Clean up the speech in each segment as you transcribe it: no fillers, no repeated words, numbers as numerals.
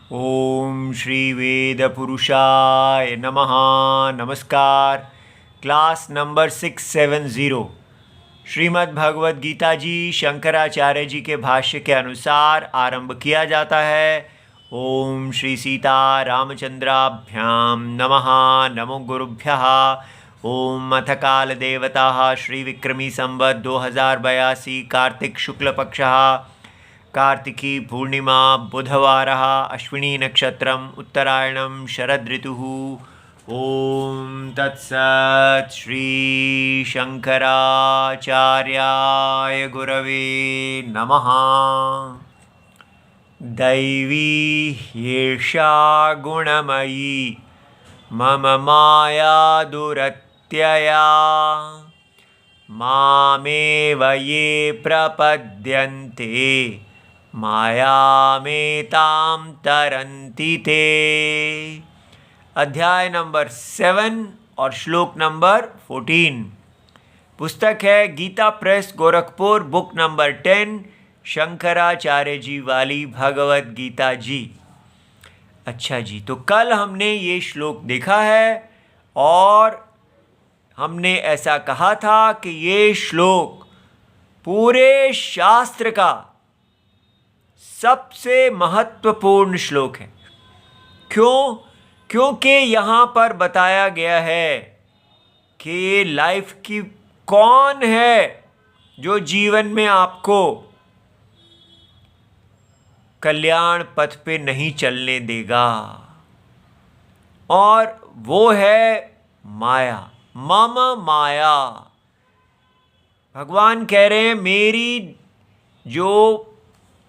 ओम श्री वेद पुरुषाय नमः। नमस्कार। क्लास नंबर 670 श्रीमद् भगवद गीता जी शंकराचार्य जी के भाष्य के अनुसार आरंभ किया जाता है। ओम श्री सीता रामचंद्राभ्याम नमः। नमो गुरुभ्यः। ओम अथ काल देवता श्री विक्रमी संवत 2082 कार्तिक शुक्ल पक्षः कार्तिकी पूर्णिमा बुधवार अश्विनी नक्षत्रम उत्तरायणम शरद ऋतु। ओम तत्सत् श्री शंकराचार्याय गुरवे नमः। दैवी ह्येषा गुणमयी मम माया दुरत्यया मामेव ये प्रपद्यन्ते मायामेतां तरन्ति ते। अध्याय नंबर 7 और श्लोक नंबर 14। पुस्तक है Gita press Gorakhpur, book number 10, Shankaracharya ji वाली भगवद गीता जी। अच्छा जी, तो कल हमने ये श्लोक देखा है और हमने ऐसा कहा था कि ये श्लोक पूरे शास्त्र का सबसे महत्वपूर्ण श्लोक है। क्यों? क्योंकि यहाँ पर बताया गया है कि लाइफ की कौन है जो जीवन में आपको कल्याण पथ पे नहीं चलने देगा, और वो है माया। मम माया। भगवान कह रहे हैं मेरी जो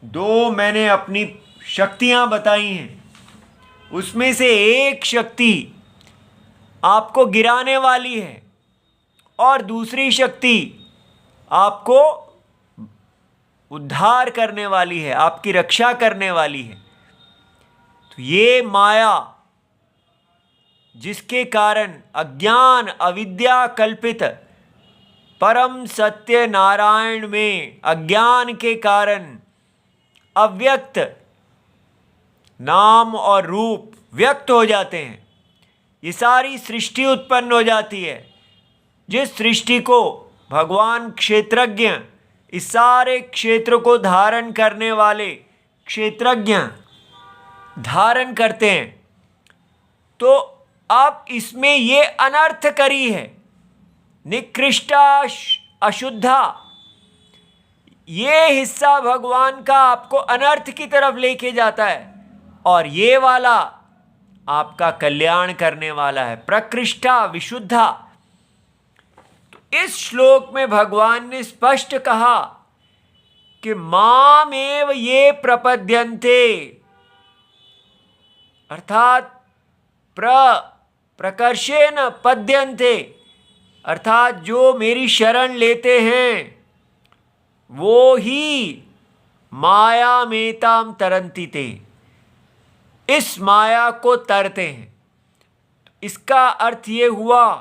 दो मैंने अपनी शक्तियां बताई हैं उसमें से एक शक्ति आपको गिराने वाली है और दूसरी शक्ति आपको उद्धार करने वाली है, आपकी रक्षा करने वाली है। तो ये माया जिसके कारण अज्ञान अविद्या कल्पित परम सत्य नारायण में अज्ञान के कारण अव्यक्त नाम और रूप व्यक्त हो जाते हैं। ये सारी सृष्टि उत्पन्न हो जाती है। जिस सृष्टि को भगवान क्षेत्रज्ञ, इस सारे क्षेत्र को धारण करने वाले क्षेत्रज्ञ धारण करते हैं, तो अब इसमें ये अनर्थ करी है, निकृष्टा अशुद्धा। ये हिस्सा भगवान का आपको अनर्थ की तरफ लेके जाता है और ये वाला आपका कल्याण करने वाला है, प्रकृष्टा विशुद्धा। तो इस श्लोक में भगवान ने स्पष्ट कहा कि मामेव ये प्रपद्यन्ते, अर्थात प्रकर्षेण पद्यन्ते, अर्थात जो मेरी शरण लेते हैं वो ही मायामेतां तरन्ति ते, इस माया को तरते हैं। इसका अर्थ ये हुआ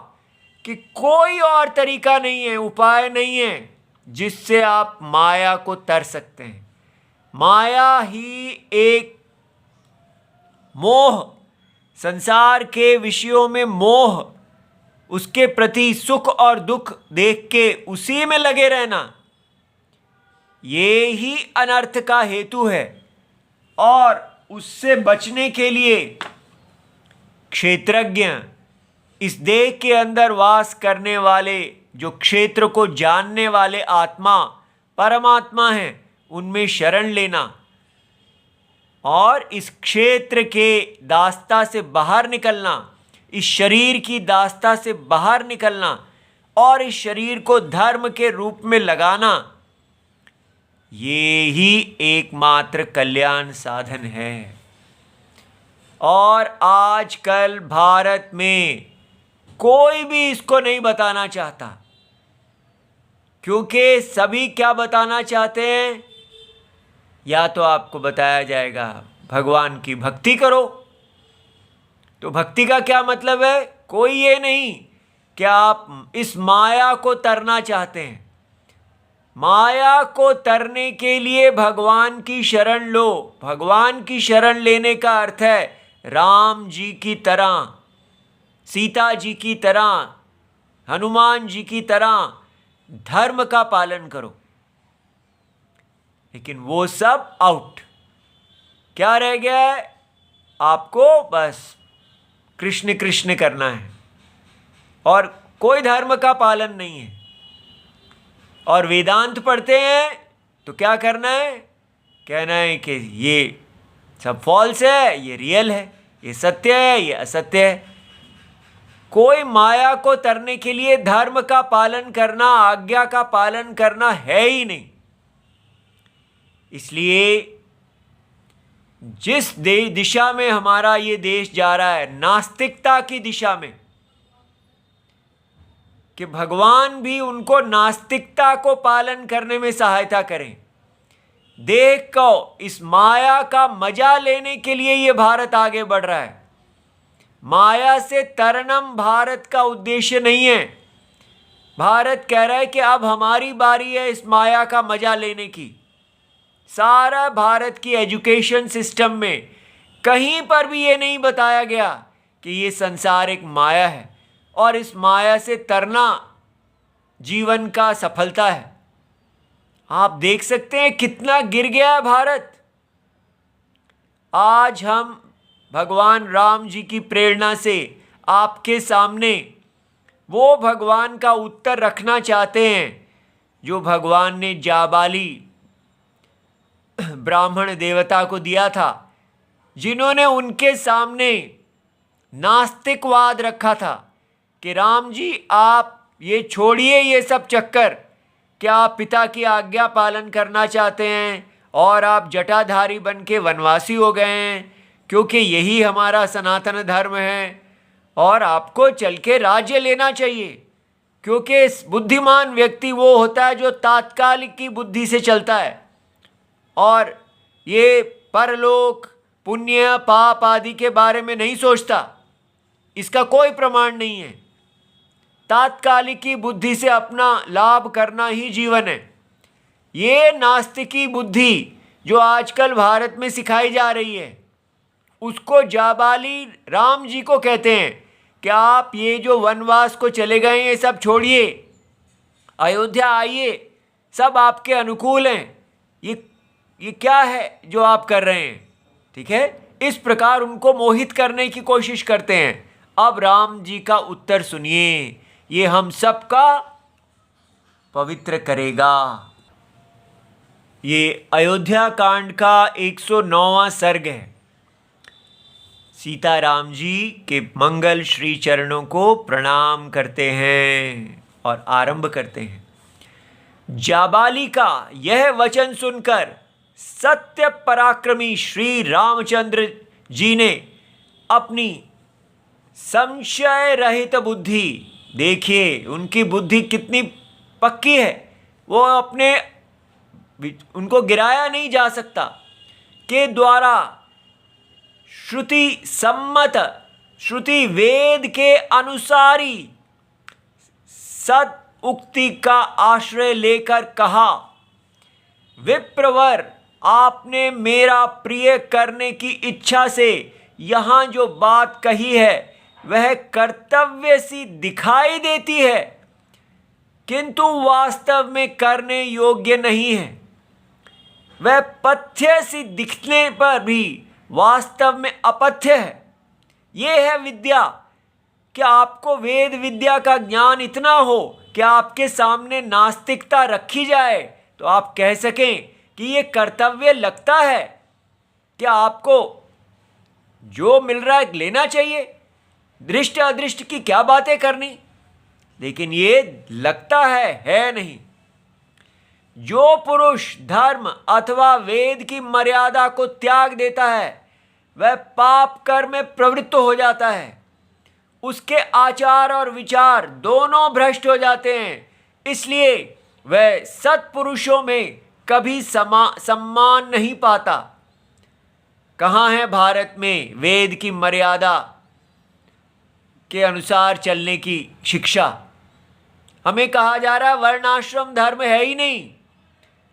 कि कोई और तरीका नहीं है, उपाय नहीं है जिससे आप माया को तर सकते हैं। माया ही एक मोह, संसार के विषयों में मोह, उसके प्रति सुख और दुख देख के उसी में लगे रहना, ये ही अनर्थ का हेतु है। और उससे बचने के लिए क्षेत्रज्ञ, इस देह के अंदर वास करने वाले, जो क्षेत्र को जानने वाले आत्मा परमात्मा हैं, उनमें शरण लेना और इस क्षेत्र के दास्ता से बाहर निकलना, इस शरीर की दास्ता से बाहर निकलना और इस शरीर को धर्म के रूप में लगाना, ये ही एकमात्र कल्याण साधन है। और आजकल भारत में कोई भी इसको नहीं बताना चाहता, क्योंकि सभी क्या बताना चाहते हैं, या तो आपको बताया जाएगा भगवान की भक्ति करो। तो भक्ति का क्या मतलब है? कोई ये नहीं कि आप इस माया को तरना चाहते हैं। माया को तरने के लिए भगवान की शरण लो। भगवान की शरण लेने का अर्थ है राम जी की तरह, सीता जी की तरह, हनुमान जी की तरह धर्म का पालन करो। लेकिन वो सब आउट। क्या रह गया है? आपको बस कृष्ण कृष्ण करना है और कोई धर्म का पालन नहीं है। और वेदांत पढ़ते हैं तो क्या करना है? कहना है कि ये सब फॉल्स है, ये रियल है, ये सत्य है, ये असत्य है। कोई माया को तरने के लिए धर्म का पालन करना, आज्ञा का पालन करना है ही नहीं। इसलिए जिस दिशा में हमारा ये देश जा रहा है, नास्तिकता की दिशा में, कि भगवान भी उनको नास्तिकता को पालन करने में सहायता करें। देह को इस माया का मजा लेने के लिए ये भारत आगे बढ़ रहा है। माया से तरनम भारत का उद्देश्य नहीं है। भारत कह रहा है कि अब हमारी बारी है इस माया का मजा लेने की। सारा भारत की एजुकेशन सिस्टम में कहीं पर भी ये नहीं बताया गया कि ये संसार एक माया है और इस माया से तरना जीवन का सफलता है। आप देख सकते हैं कितना गिर गया है भारत। आज हम भगवान राम जी की प्रेरणा से आपके सामने वो भगवान का उत्तर रखना चाहते हैं जो भगवान ने जाबाली ब्राह्मण देवता को दिया था, जिन्होंने उनके सामने नास्तिकवाद रखा था कि राम जी आप ये छोड़िए ये सब चक्कर, क्या आप पिता की आज्ञा पालन करना चाहते हैं और आप जटाधारी बन के वनवासी हो गए हैं क्योंकि यही हमारा सनातन धर्म है और आपको चल के राज्य लेना चाहिए, क्योंकि बुद्धिमान व्यक्ति वो होता है जो तात्कालिक की बुद्धि से चलता है और ये परलोक पुण्य पाप आदि के बारे में नहीं सोचता। इसका कोई प्रमाण नहीं है। तात्कालिक की बुद्धि से अपना लाभ करना ही जीवन है। ये नास्तिकी बुद्धि जो आजकल भारत में सिखाई जा रही है, उसको जाबाली राम जी को कहते हैं कि आप ये जो वनवास को चले गए ये सब छोड़िए, अयोध्या आइए, सब आपके अनुकूल हैं। ये क्या है जो आप कर रहे हैं? ठीक है, इस प्रकार उनको मोहित करने की कोशिश करते हैं। अब राम जी का उत्तर सुनिए, ये हम सबका पवित्र करेगा। ये अयोध्या कांड का 109वां सर्ग है। सीताराम जी के मंगल श्री चरणों को प्रणाम करते हैं और आरंभ करते हैं। जाबाली का यह वचन सुनकर सत्य पराक्रमी श्री रामचंद्र जी ने अपनी संशय रहित बुद्धि, देखिए उनकी बुद्धि कितनी पक्की है, वो उनको गिराया नहीं जा सकता, के द्वारा श्रुति सम्मत, श्रुति वेद के अनुसारी सद उक्ति का आश्रय लेकर कहा, विप्रवर आपने मेरा प्रिय करने की इच्छा से यहाँ जो बात कही है वह कर्तव्य सी दिखाई देती है, किंतु वास्तव में करने योग्य नहीं है। वह पथ्य सी दिखने पर भी वास्तव में अपथ्य है। ये है विद्या कि आपको वेद विद्या का ज्ञान इतना हो कि आपके सामने नास्तिकता रखी जाए तो आप कह सकें कि ये कर्तव्य लगता है, क्या आपको जो मिल रहा है लेना चाहिए, दृष्ट अदृष्ट की क्या बातें करनी, लेकिन ये लगता है नहीं। जो पुरुष धर्म अथवा वेद की मर्यादा को त्याग देता है वह पाप कर्म में प्रवृत्त हो जाता है। उसके आचार और विचार दोनों भ्रष्ट हो जाते हैं। इसलिए वह सत्पुरुषों में कभी सम्मान नहीं पाता। कहाँ है भारत में वेद की मर्यादा के अनुसार चलने की शिक्षा? हमें कहा जा रहा है वर्णाश्रम धर्म है ही नहीं,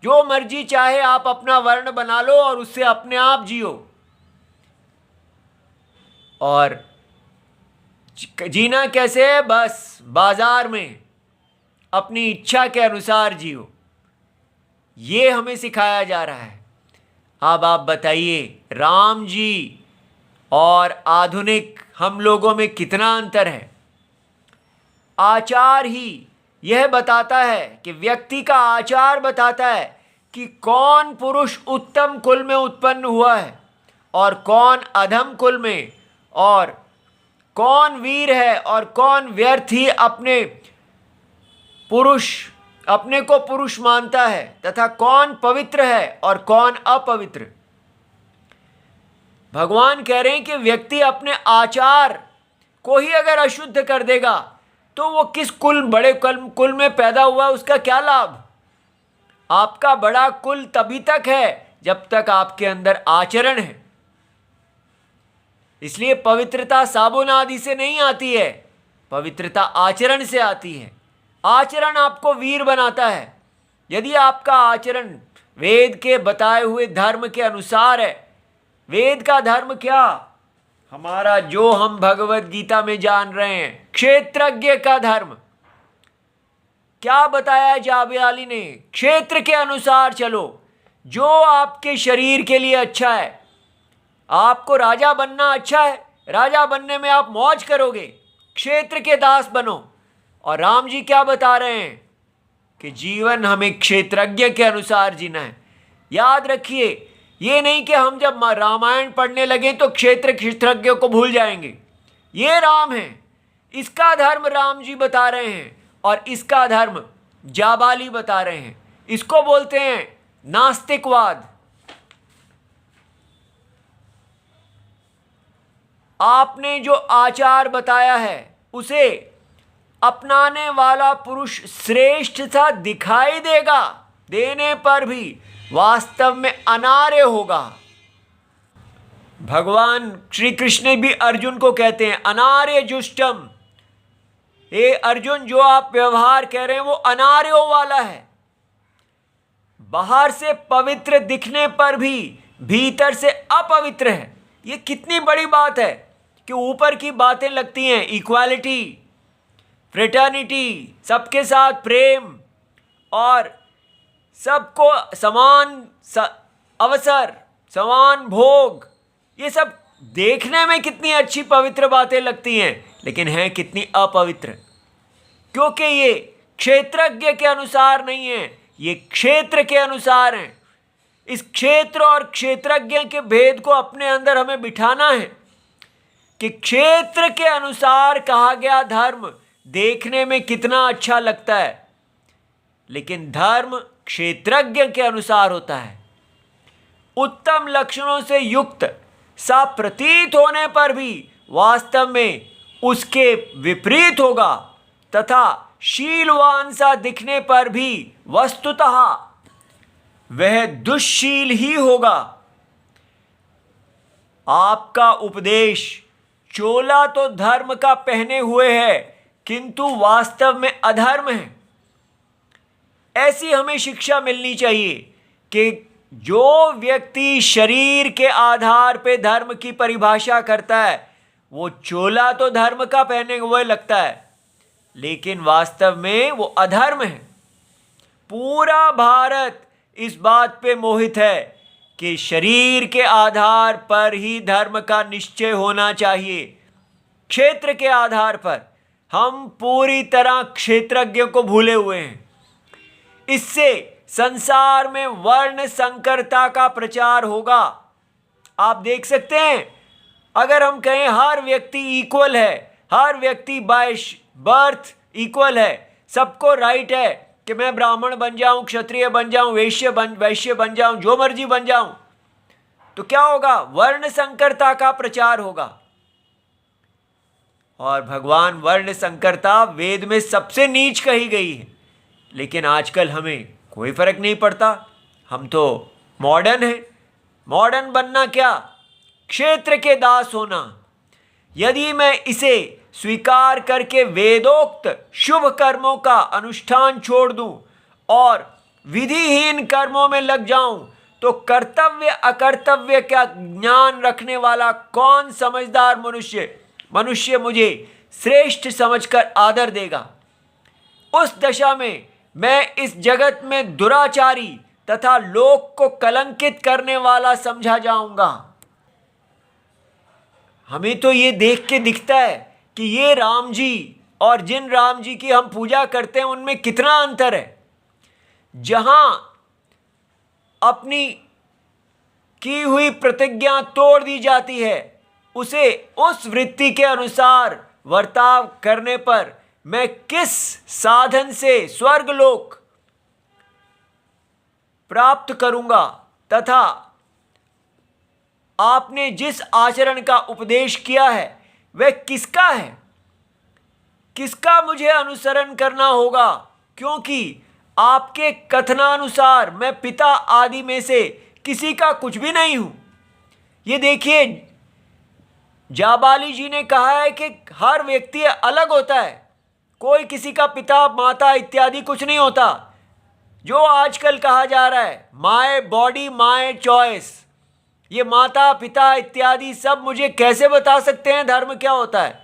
जो मर्जी चाहे आप अपना वर्ण बना लो और उससे अपने आप जियो, और जीना कैसे है? बस बाजार में अपनी इच्छा के अनुसार जियो, ये हमें सिखाया जा रहा है। अब आप बताइए, राम जी और आधुनिक हम लोगों में कितना अंतर है? आचार ही यह बताता है कि व्यक्ति का आचार बताता है कि कौन पुरुष उत्तम कुल में उत्पन्न हुआ है और कौन अधम कुल में, और कौन वीर है और कौन व्यर्थ ही अपने को पुरुष मानता है, तथा कौन पवित्र है और कौन अपवित्र। भगवान कह रहे हैं कि व्यक्ति अपने आचार को ही अगर अशुद्ध कर देगा तो वो किस बड़े कुल में पैदा हुआ, उसका क्या लाभ? आपका बड़ा कुल तभी तक है जब तक आपके अंदर आचरण है। इसलिए पवित्रता साबुन आदि से नहीं आती है, पवित्रता आचरण से आती है। आचरण आपको वीर बनाता है। यदि आपका आचरण वेद के बताए हुए धर्म के अनुसार है, वेद का धर्म क्या? हमारा जो हम भगवत गीता में जान रहे हैं, क्षेत्रज्ञ का धर्म क्या बताया जाबयाली ने? क्षेत्र के अनुसार चलो, जो आपके शरीर के लिए अच्छा है। आपको राजा बनना अच्छा है, राजा बनने में आप मौज करोगे, क्षेत्र के दास बनो। और राम जी क्या बता रहे हैं कि जीवन हमें क्षेत्रज्ञ के अनुसार जीना है। याद रखिए, ये नहीं कि हम जब रामायण पढ़ने लगे तो क्षेत्रज्ञ को भूल जाएंगे। ये राम है, इसका धर्म राम जी बता रहे हैं और इसका धर्म जाबाली बता रहे हैं। इसको बोलते हैं नास्तिकवाद। आपने जो आचार बताया है उसे अपनाने वाला पुरुष श्रेष्ठ सा दिखाई देगा, देने पर भी वास्तव में अनार्य होगा। भगवान श्री कृष्ण भी अर्जुन को कहते हैं अनार्य जुष्टम। ये अर्जुन, जो आप व्यवहार कह रहे हैं वो अनार्यों वाला है। बाहर से पवित्र दिखने पर भी भीतर से अपवित्र है। ये कितनी बड़ी बात है कि ऊपर की बातें लगती हैं, इक्वालिटी, फ्रेटर्निटी, सबके साथ प्रेम और सबको समान अवसर, समान भोग, ये सब देखने में कितनी अच्छी पवित्र बातें लगती हैं, लेकिन हैं कितनी अपवित्र। क्योंकि ये क्षेत्रज्ञ के अनुसार नहीं है, ये क्षेत्र के अनुसार हैं। इस क्षेत्र और क्षेत्रज्ञ के भेद को अपने अंदर हमें बिठाना है कि क्षेत्र के अनुसार कहा गया धर्म देखने में कितना अच्छा लगता है, लेकिन धर्म क्षेत्रज्ञ के अनुसार होता है। उत्तम लक्षणों से युक्त सा प्रतीत होने पर भी वास्तव में उसके विपरीत होगा, तथा शीलवान सा दिखने पर भी वस्तुतः वह दुष्शील ही होगा। आपका उपदेश चोला तो धर्म का पहने हुए है, किंतु वास्तव में अधर्म है। ऐसी हमें शिक्षा मिलनी चाहिए कि जो व्यक्ति शरीर के आधार पे धर्म की परिभाषा करता है वो चोला तो धर्म का पहने हुए लगता है, लेकिन वास्तव में वो अधर्म है। पूरा भारत इस बात पे मोहित है कि शरीर के आधार पर ही धर्म का निश्चय होना चाहिए। क्षेत्र के आधार पर हम पूरी तरह क्षेत्रज्ञ को भूले हुए हैं। इससे संसार में वर्ण संकरता का प्रचार होगा। आप देख सकते हैं, अगर हम कहें हर व्यक्ति इक्वल है, हर व्यक्ति बाय बर्थ इक्वल है, सबको राइट है कि मैं ब्राह्मण बन जाऊं, क्षत्रिय बन जाऊं, वैश्य बन जाऊं, जो मर्जी बन जाऊं, तो क्या होगा? वर्ण संकरता का प्रचार होगा। और भगवान वर्ण संकरता वेद में सबसे नीच कही गई है, लेकिन आजकल हमें कोई फर्क नहीं पड़ता। हम तो मॉडर्न हैं। मॉडर्न बनना क्या? क्षेत्र के दास होना। यदि मैं इसे स्वीकार करके वेदोक्त शुभ कर्मों का अनुष्ठान छोड़ दूं और विधिहीन कर्मों में लग जाऊं तो कर्तव्य अकर्तव्य का ज्ञान रखने वाला कौन समझदार मनुष्य मुझे श्रेष्ठ समझकर आदर देगा। उस दशा में मैं इस जगत में दुराचारी तथा लोक को कलंकित करने वाला समझा जाऊंगा। हमें तो ये देख के दिखता है कि ये राम जी और जिन राम जी की हम पूजा करते हैं उनमें कितना अंतर है। जहां अपनी की हुई प्रतिज्ञा तोड़ दी जाती है, उसे उस वृत्ति के अनुसार वर्ताव करने पर मैं किस साधन से स्वर्गलोक प्राप्त करूंगा तथा आपने जिस आचरण का उपदेश किया है वह किसका है, किसका मुझे अनुसरण करना होगा, क्योंकि आपके कथनानुसार मैं पिता आदि में से किसी का कुछ भी नहीं हूं। ये देखिए, जाबाली जी ने कहा है कि हर व्यक्ति अलग होता है, कोई किसी का पिता माता इत्यादि कुछ नहीं होता। जो आजकल कहा जा रहा है माय बॉडी माय चॉइस, ये माता पिता इत्यादि सब मुझे कैसे बता सकते हैं धर्म क्या होता है।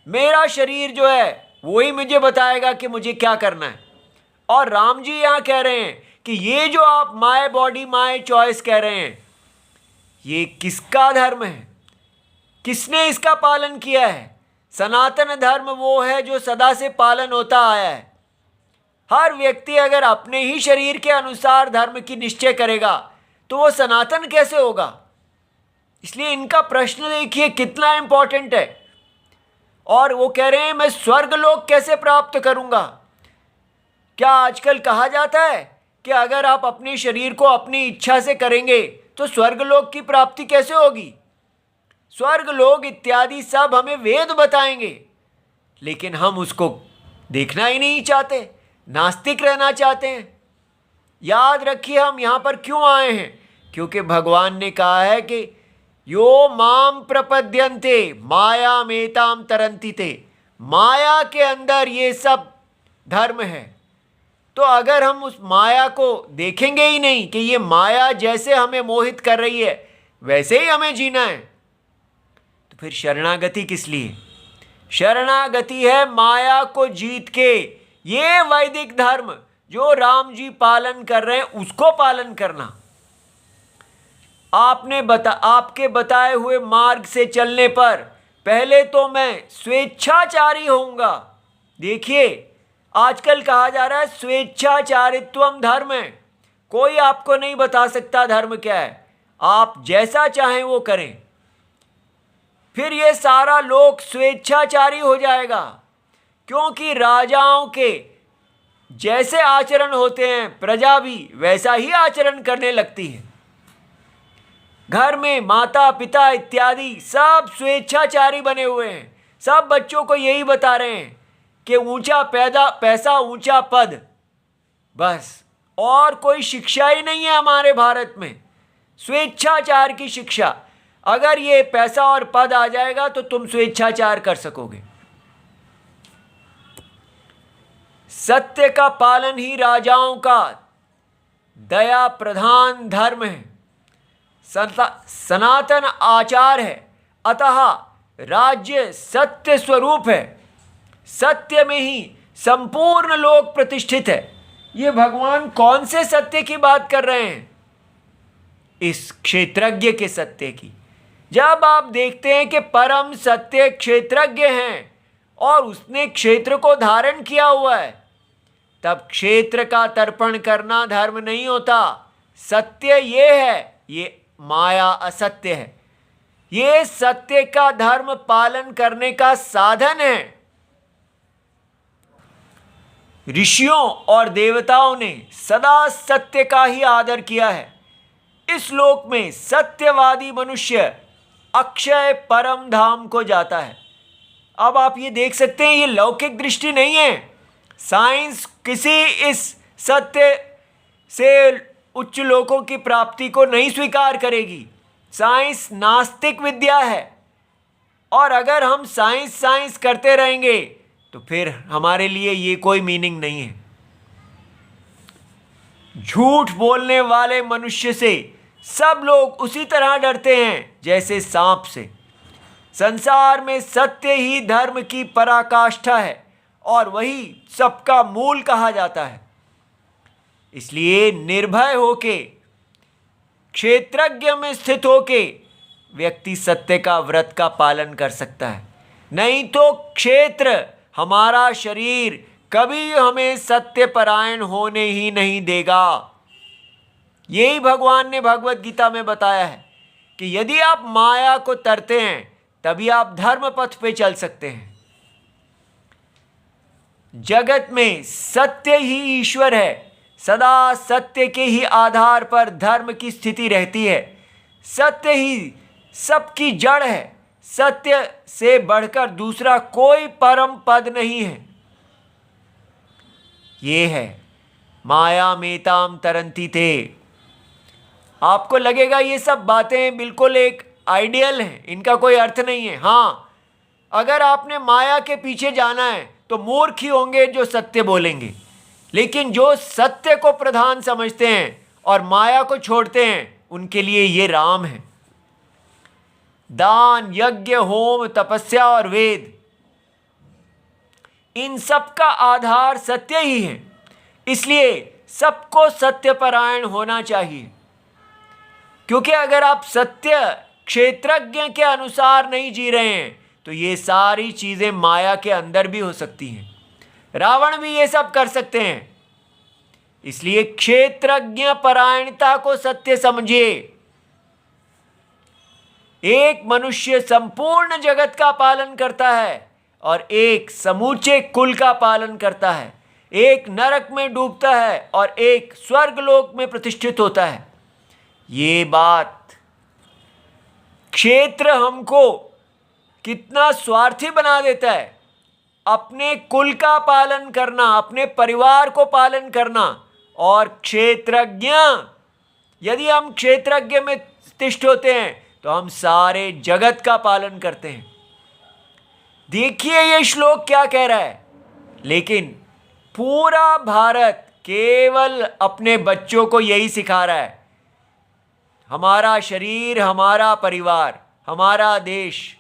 मेरा शरीर जो है वही मुझे बताएगा कि मुझे क्या करना है। और राम जी यहाँ कह रहे हैं कि ये जो आप माय बॉडी माय चॉइस कह रहे हैं, ये किसका धर्म है, किसने इसका पालन किया है। सनातन धर्म वो है जो सदा से पालन होता आया है। हर व्यक्ति अगर अपने ही शरीर के अनुसार धर्म की निश्चय करेगा तो वो सनातन कैसे होगा। इसलिए इनका प्रश्न देखिए कितना इंपॉर्टेंट है। और वो कह रहे हैं मैं स्वर्गलोक कैसे प्राप्त करूंगा। क्या आजकल कहा जाता है कि अगर आप अपने शरीर को अपनी इच्छा से करेंगे तो स्वर्गलोक की प्राप्ति कैसे होगी। स्वर्गलोक इत्यादि सब हमें वेद बताएंगे, लेकिन हम उसको देखना ही नहीं चाहते, नास्तिक रहना चाहते हैं। याद रखिए हम यहाँ पर क्यों आए हैं, क्योंकि भगवान ने कहा है कि यो माम प्रपद्यन्ते माया मेताम तरंती ते, माया के अंदर ये सब धर्म है। तो अगर हम उस माया को देखेंगे ही नहीं कि ये माया जैसे हमें मोहित कर रही है वैसे ही हमें जीना है, तो फिर शरणागति किस लिए। शरणागति है माया को जीत के ये वैदिक धर्म जो राम जी पालन कर रहे हैं उसको पालन करना। आपके बताए हुए मार्ग से चलने पर पहले तो मैं स्वेच्छाचारी होऊंगा। देखिए आजकल कहा जा रहा है स्वेच्छाचारित्वम धर्म है, कोई आपको नहीं बता सकता धर्म क्या है, आप जैसा चाहें वो करें। फिर ये सारा लोक स्वेच्छाचारी हो जाएगा, क्योंकि राजाओं के जैसे आचरण होते हैं प्रजा भी वैसा ही आचरण करने लगती है। घर में माता पिता इत्यादि सब स्वेच्छाचारी बने हुए हैं, सब बच्चों को यही बता रहे हैं कि ऊंचा पैसा ऊंचा पद, बस और कोई शिक्षा ही नहीं है हमारे भारत में। स्वेच्छाचार की शिक्षा, अगर ये पैसा और पद आ जाएगा तो तुम स्वेच्छाचार कर सकोगे। सत्य का पालन ही राजाओं का दया प्रधान धर्म है, सनातन आचार है। अतः राज्य सत्य स्वरूप है, सत्य में ही संपूर्ण लोक प्रतिष्ठित है। ये भगवान कौन से सत्य की बात कर रहे हैं, इस क्षेत्रज्ञ के सत्य की। जब आप देखते हैं कि परम सत्य क्षेत्रज्ञ हैं और उसने क्षेत्र को धारण किया हुआ है, तब क्षेत्र का तर्पण करना धर्म नहीं होता। सत्य ये है, ये माया असत्य है। ये सत्य का धर्म पालन करने का साधन है। ऋषियों और देवताओं ने सदा सत्य का ही आदर किया है। इस लोक में सत्यवादी मनुष्य अक्षय परम धाम को जाता है। अब आप ये देख सकते हैं, ये लौकिक दृष्टि नहीं है। साइंस किसी इस सत्य से उच्च लोकों की प्राप्ति को नहीं स्वीकार करेगी। साइंस नास्तिक विद्या है, और अगर हम साइंस करते रहेंगे तो फिर हमारे लिए ये कोई मीनिंग नहीं है। झूठ बोलने वाले मनुष्य से सब लोग उसी तरह डरते हैं जैसे सांप से। संसार में सत्य ही धर्म की पराकाष्ठा है और वही सबका मूल कहा जाता है। इसलिए निर्भय होके, क्षेत्रज्ञ में स्थित होके व्यक्ति सत्य का व्रत का पालन कर सकता है। नहीं तो क्षेत्र, हमारा शरीर कभी हमें सत्य परायण होने ही नहीं देगा। यही भगवान ने भगवत गीता में बताया है कि यदि आप माया को तरते हैं तभी आप धर्म पथ पे चल सकते हैं। जगत में सत्य ही ईश्वर है। सदा सत्य के ही आधार पर धर्म की स्थिति रहती है। सत्य ही सबकी जड़ है। सत्य से बढ़कर दूसरा कोई परम पद नहीं है। ये है माया मेताम तरंती थे। आपको लगेगा ये सब बातें बिल्कुल एक आइडियल हैं, इनका कोई अर्थ नहीं है। हाँ, अगर आपने माया के पीछे जाना है तो मूर्ख ही होंगे जो सत्य बोलेंगे। लेकिन जो सत्य को प्रधान समझते हैं और माया को छोड़ते हैं, उनके लिए ये राम है। दान, यज्ञ, होम, तपस्या और वेद, इन सब का आधार सत्य ही है। इसलिए सबको सत्यपरायण होना चाहिए। क्योंकि अगर आप सत्य क्षेत्रज्ञ के अनुसार नहीं जी रहे हैं तो ये सारी चीजें माया के अंदर भी हो सकती हैं। रावण भी ये सब कर सकते हैं। इसलिए क्षेत्रज्ञ परायणता को सत्य समझिए। एक मनुष्य संपूर्ण जगत का पालन करता है और एक समूचे कुल का पालन करता है। एक नरक में डूबता है और एक स्वर्गलोक में प्रतिष्ठित होता है। ये बात, क्षेत्र हमको कितना स्वार्थी बना देता है। अपने कुल का पालन करना, अपने परिवार को पालन करना, और क्षेत्रज्ञ, यदि हम क्षेत्रज्ञ में स्थित होते हैं तो हम सारे जगत का पालन करते हैं। देखिए ये श्लोक क्या कह रहा है। लेकिन पूरा भारत केवल अपने बच्चों को यही सिखा रहा है। हमारा शरीर, हमारा परिवार, हमारा देश,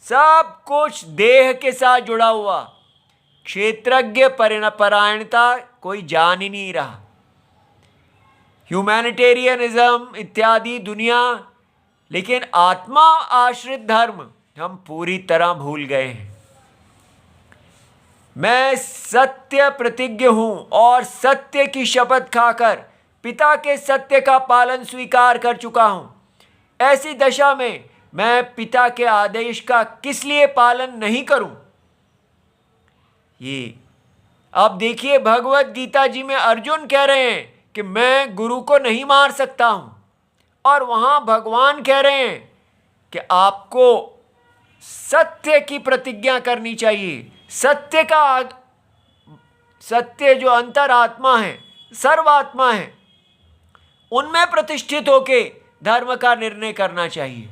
सब कुछ देह के साथ जुड़ा हुआ। क्षेत्रज्ञ परायणता कोई जान ही नहीं रहा। ह्यूमैनिटेरियनिज्म इत्यादि दुनिया, लेकिन आत्मा आश्रित धर्म हम पूरी तरह भूल गए हैं। मैं सत्य प्रतिज्ञ हूं और सत्य की शपथ खाकर पिता के सत्य का पालन स्वीकार कर चुका हूं। ऐसी दशा में मैं पिता के आदेश का किस लिए पालन नहीं करूं? ये अब देखिए, भगवत गीता जी में अर्जुन कह रहे हैं कि मैं गुरु को नहीं मार सकता हूं, और वहां भगवान कह रहे हैं कि आपको सत्य की प्रतिज्ञा करनी चाहिए। सत्य जो अंतरात्मा है, सर्वात्मा है, उनमें प्रतिष्ठित होके धर्म का निर्णय करना चाहिए।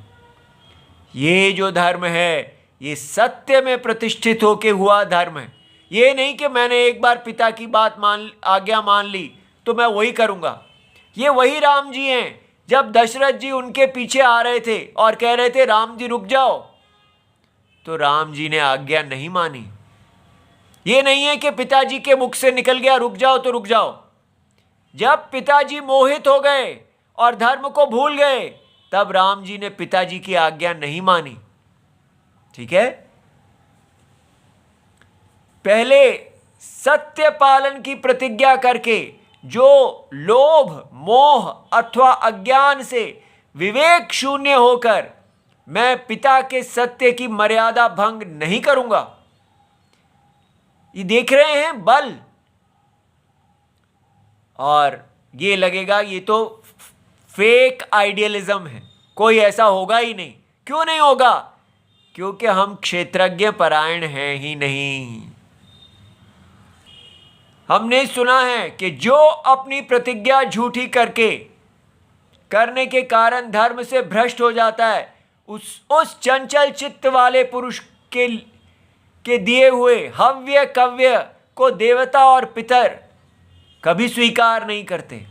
ये जो धर्म है ये सत्य में प्रतिष्ठित होके हुआ धर्म है। ये नहीं कि मैंने एक बार पिता की आज्ञा मान ली तो मैं वही करूँगा। ये वही राम जी हैं। जब दशरथ जी उनके पीछे आ रहे थे और कह रहे थे राम जी रुक जाओ, तो राम जी ने आज्ञा नहीं मानी। ये नहीं है कि पिताजी के मुख से निकल गया रुक जाओ तो रुक जाओ। जब पिताजी मोहित हो गए और धर्म को भूल गए, तब राम जी ने पिताजी की आज्ञा नहीं मानी। ठीक है, पहले सत्य पालन की प्रतिज्ञा करके जो लोभ, मोह अथवा अज्ञान से विवेक शून्य होकर मैं पिता के सत्य की मर्यादा भंग नहीं करूंगा। ये देख रहे हैं बल, और ये लगेगा ये तो फेक आइडियलिज्म है, कोई ऐसा होगा ही नहीं। क्यों नहीं होगा? क्योंकि हम क्षेत्रज्ञ परायण हैं ही नहीं। हमने सुना है कि जो अपनी प्रतिज्ञा झूठी करने के कारण धर्म से भ्रष्ट हो जाता है, उस चंचल चित्त वाले पुरुष के दिए हुए हव्य कव्य को देवता और पितर कभी स्वीकार नहीं करते।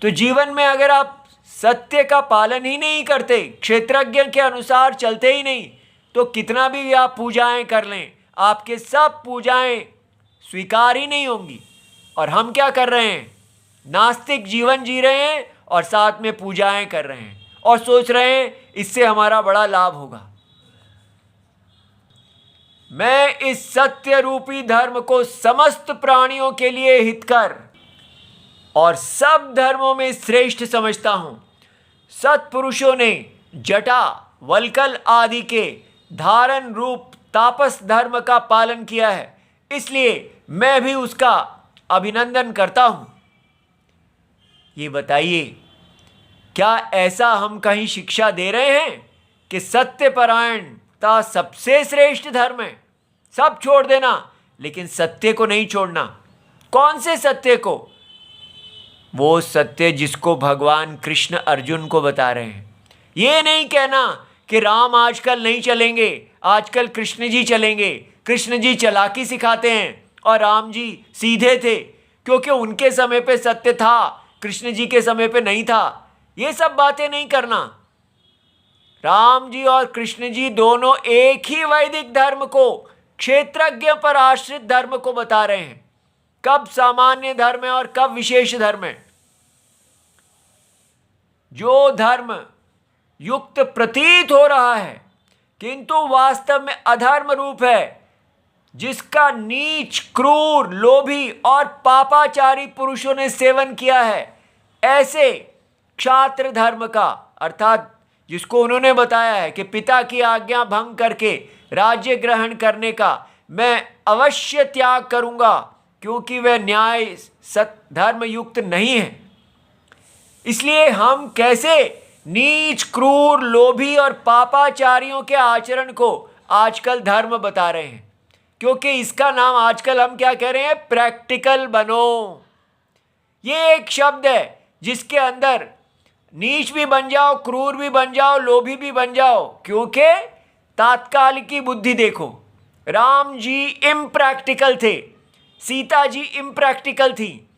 तो जीवन में अगर आप सत्य का पालन ही नहीं करते, क्षेत्रज्ञ के अनुसार चलते ही नहीं, तो कितना भी आप पूजाएं कर लें, आपके सब पूजाएं स्वीकार ही नहीं होंगी। और हम क्या कर रहे हैं? नास्तिक जीवन जी रहे हैं और साथ में पूजाएं कर रहे हैं और सोच रहे हैं इससे हमारा बड़ा लाभ होगा। मैं इस सत्य रूपी धर्म को समस्त प्राणियों के लिए हितकर और सब धर्मों में श्रेष्ठ समझता हूं। सत्पुरुषों ने जटा, वल्कल आदि के धारण रूप तापस धर्म का पालन किया है, इसलिए मैं भी उसका अभिनंदन करता हूं। ये बताइए, क्या ऐसा हम कहीं शिक्षा दे रहे हैं कि सत्यपरायणता सबसे श्रेष्ठ धर्म है? सब छोड़ देना लेकिन सत्य को नहीं छोड़ना। कौन से सत्य को? वो सत्य जिसको भगवान कृष्ण अर्जुन को बता रहे हैं। ये नहीं कहना कि राम आजकल नहीं चलेंगे, आजकल कृष्ण जी चलेंगे, कृष्ण जी चालाकी सिखाते हैं और राम जी सीधे थे क्योंकि उनके समय पे सत्य था, कृष्ण जी के समय पे नहीं था। ये सब बातें नहीं करना। राम जी और कृष्ण जी दोनों एक ही वैदिक धर्म को, क्षेत्रज्ञ पर आश्रित धर्म को बता रहे हैं। कब सामान्य धर्म है और कब विशेष धर्म है। जो धर्म युक्त प्रतीत हो रहा है किंतु वास्तव में अधर्म रूप है, जिसका नीच, क्रूर, लोभी और पापाचारी पुरुषों ने सेवन किया है, ऐसे क्षात्र धर्म का, अर्थात जिसको उन्होंने बताया है कि पिता की आज्ञा भंग करके राज्य ग्रहण करने का मैं अवश्य त्याग करूंगा क्योंकि वह न्याय धर्म युक्त नहीं है। इसलिए हम कैसे नीच, क्रूर, लोभी और पापाचारियों के आचरण को आजकल धर्म बता रहे हैं, क्योंकि इसका नाम आजकल हम क्या कह रहे हैं? प्रैक्टिकल बनो। ये एक शब्द है जिसके अंदर नीच भी बन जाओ, क्रूर भी बन जाओ, लोभी भी बन जाओ, क्योंकि तात्काल की बुद्धि देखो। राम जी इम्प्रैक्टिकल थे, सीता जी इम्प्रैक्टिकल थी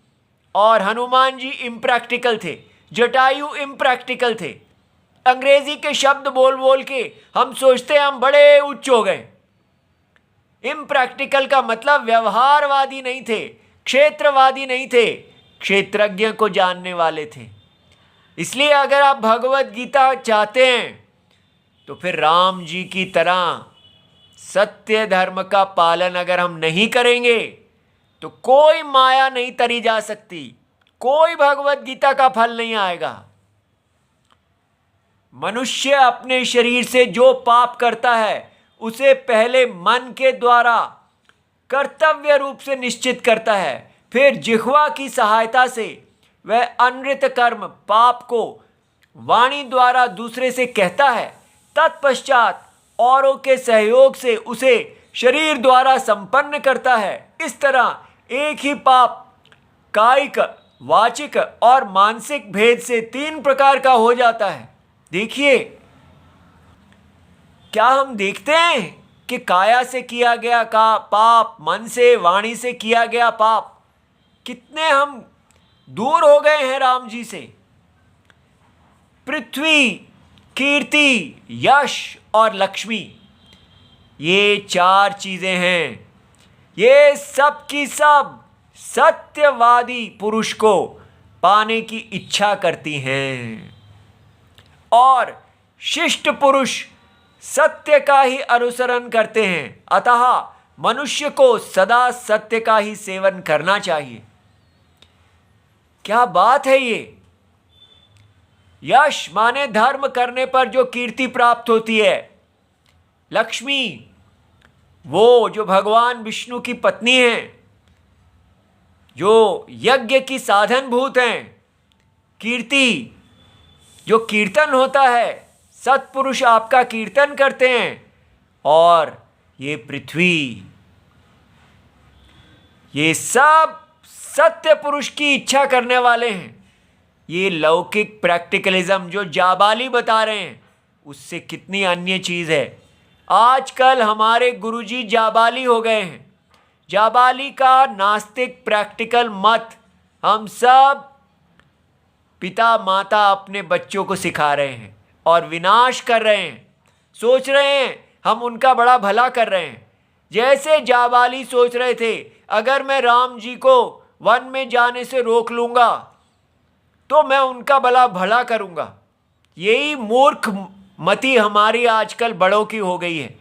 और हनुमान जी इम्प्रैक्टिकल थे, जटायु इम्प्रैक्टिकल थे। अंग्रेजी के शब्द बोल बोल के हम सोचते हैं हम बड़े उच्च हो गए। इम्प्रैक्टिकल का मतलब व्यवहारवादी नहीं थे, क्षेत्रवादी नहीं थे, क्षेत्रज्ञ को जानने वाले थे। इसलिए अगर आप भगवत गीता चाहते हैं तो फिर राम जी की तरह सत्य धर्म का पालन अगर हम नहीं करेंगे तो कोई माया नहीं तरी जा सकती, कोई भगवत गीता का फल नहीं आएगा। मनुष्य अपने शरीर से जो पाप करता है उसे पहले मन के द्वारा कर्तव्य रूप से निश्चित करता है, फिर जिह्वा की सहायता से वह अनृत कर्म पाप को वाणी द्वारा दूसरे से कहता है, तत्पश्चात औरों के सहयोग से उसे शरीर द्वारा संपन्न करता है। इस तरह एक ही पाप कायिक, वाचिक और मानसिक भेद से 3 प्रकार का हो जाता है। देखिए, क्या हम देखते हैं कि काया से किया गया का पाप, मन से, वाणी से किया गया पाप, कितने हम दूर हो गए हैं राम जी से। पृथ्वी, कीर्ति, यश और लक्ष्मी, ये 4 चीजें हैं। ये सब की सब सत्यवादी पुरुष को पाने की इच्छा करती हैं और शिष्ट पुरुष सत्य का ही अनुसरण करते हैं। अतः मनुष्य को सदा सत्य का ही सेवन करना चाहिए। क्या बात है ये! यश माने धर्म करने पर जो कीर्ति प्राप्त होती है। लक्ष्मी, वो जो भगवान विष्णु की पत्नी है, जो यज्ञ की साधन भूत हैं। कीर्ति, जो कीर्तन होता है, सत्पुरुष आपका कीर्तन करते हैं। और ये पृथ्वी, ये सब सत्य पुरुष की इच्छा करने वाले हैं। ये लौकिक प्रैक्टिकलिज्म जो जाबाली बता रहे हैं उससे कितनी अन्य चीज़ है। आजकल हमारे गुरुजी जाबाली हो गए हैं। जाबाली का नास्तिक प्रैक्टिकल मत हम सब पिता माता अपने बच्चों को सिखा रहे हैं और विनाश कर रहे हैं। सोच रहे हैं हम उनका बड़ा भला कर रहे हैं। जैसे जाबाली सोच रहे थे अगर मैं राम जी को वन में जाने से रोक लूंगा तो मैं उनका भला करूंगा। यही मूर्ख मति हमारी आजकल बड़ों की हो गई है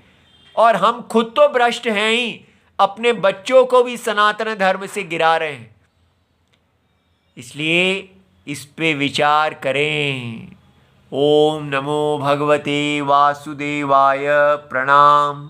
और हम खुद तो भ्रष्ट हैं ही, अपने बच्चों को भी सनातन धर्म से गिरा रहे हैं। इसलिए इस पे विचार करें। ओम नमो भगवते वासुदेवाय। प्रणाम।